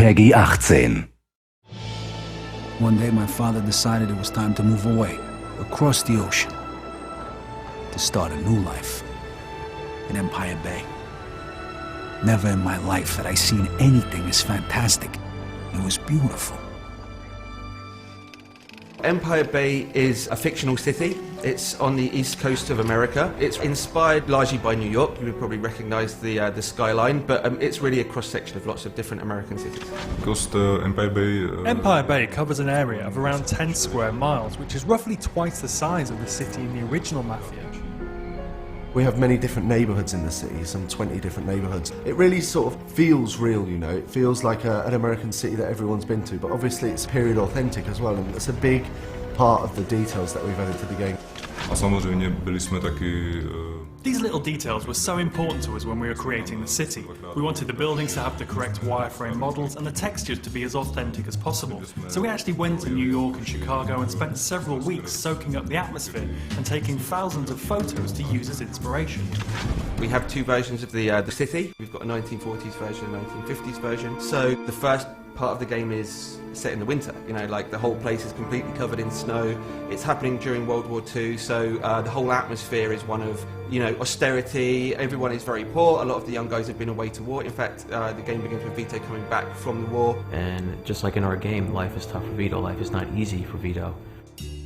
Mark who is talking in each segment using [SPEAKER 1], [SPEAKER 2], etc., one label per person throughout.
[SPEAKER 1] Peggy 18.
[SPEAKER 2] One day my father decided it was time to move away, across the ocean, to start a new life in Empire Bay. Never in my life had I seen anything as fantastic. It was beautiful.
[SPEAKER 3] Empire Bay is a fictional city. It's on the east coast of America. It's inspired largely by New York. You would probably recognize the skyline, but it's really a cross-section of lots of different American cities.
[SPEAKER 4] Empire Bay...
[SPEAKER 5] Empire Bay covers an area of around 10 square miles, which is roughly twice the size of the city in the original Mafia.
[SPEAKER 6] We have many different neighbourhoods in the city, some 20 different neighbourhoods. It really sort of feels real, you know. It feels like an American city that everyone's been to, but obviously it's period authentic as well, and it's a big part of the details that we've added to the game.
[SPEAKER 4] A samozřejmě byli jsme taky...
[SPEAKER 5] These little details were so important to us when we were creating the city. We wanted the buildings to have the correct wireframe models and the textures to be as authentic as possible. So we actually went to New York and Chicago and spent several weeks soaking up the atmosphere and taking thousands of photos to use as inspiration.
[SPEAKER 3] We have two versions of the city. We've got a 1940s version and a 1950s version. So the first part of the game is set in the winter, you know, like the whole place is completely covered in snow. It's happening during World War II, so the whole atmosphere is one of, you know, austerity. Everyone is very poor. A lot of the young guys have been away to war. In fact, the game begins with Vito coming back from the war.
[SPEAKER 7] And just like in our game, life is tough for Vito. Life is not easy for Vito.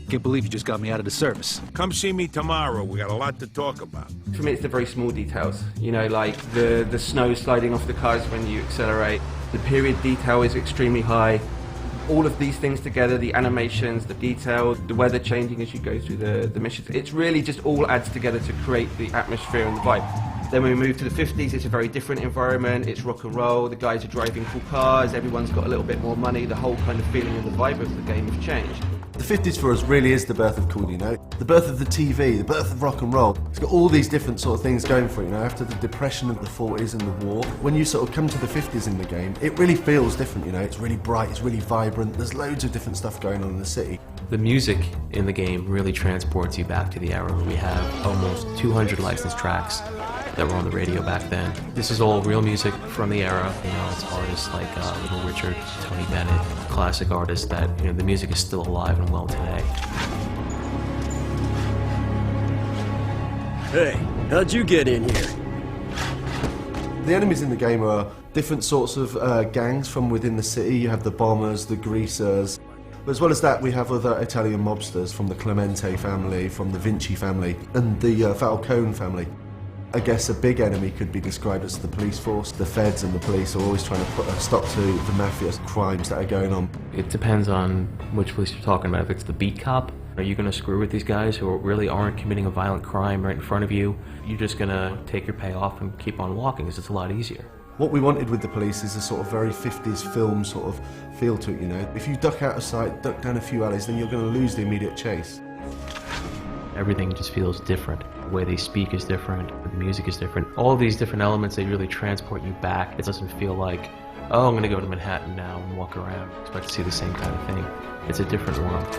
[SPEAKER 2] Can't believe you just got me out of the service.
[SPEAKER 8] Come see me tomorrow. We got a lot to talk about.
[SPEAKER 3] For me, it's the very small details. You know, like the snow sliding off the cars when you accelerate. The period detail is extremely high. All of these things together, the animations, the detail, the weather changing as you go through the missions, it's really just all adds together to create the atmosphere and the vibe. Then when we move to the 50s, it's a very different environment. It's rock and roll, the guys are driving cool cars, everyone's got a little bit more money, the whole kind of feeling and the vibe of the game have changed.
[SPEAKER 6] The 50s for us really is the birth of cool, you know? The birth of the TV, the birth of rock and roll. It's got all these different sort of things going for it, you know, after the depression of the 40s and the war. When you sort of come to the 50s in the game, it really feels different, you know? It's really bright, it's really vibrant, there's loads of different stuff going on in the city.
[SPEAKER 7] The music in the game really transports you back to the era. We have almost 200 licensed tracks that were on the radio back then. This is all real music from the era. You know, it's artists like Little Richard, Tony Bennett, classic artists that, you know, the music is still alive and well today.
[SPEAKER 9] Hey, how'd you get in here?
[SPEAKER 6] The enemies in the game are different sorts of gangs from within the city. You have the bombers, the greasers. But as well as that, we have other Italian mobsters from the Clemente family, from the Vinci family, and the Falcone family. I guess a big enemy could be described as the police force. The feds and the police are always trying to put a stop to the Mafia crimes that are going on.
[SPEAKER 7] It depends on which police you're talking about. If it's the beat cop, are you going to screw with these guys who really aren't committing a violent crime right in front of you? You're just going to take your payoff and keep on walking because it's a lot easier.
[SPEAKER 6] What we wanted with the police is a sort of very 50s film sort of feel to it, you know. If you duck out of sight, duck down a few alleys, then you're going to lose the immediate chase.
[SPEAKER 7] Everything just feels different. The way they speak is different, the music is different. All of these different elements, they really transport you back. It doesn't feel like, oh, I'm going to go to Manhattan now and walk around. Expect to see the same kind of thing. It's a different world.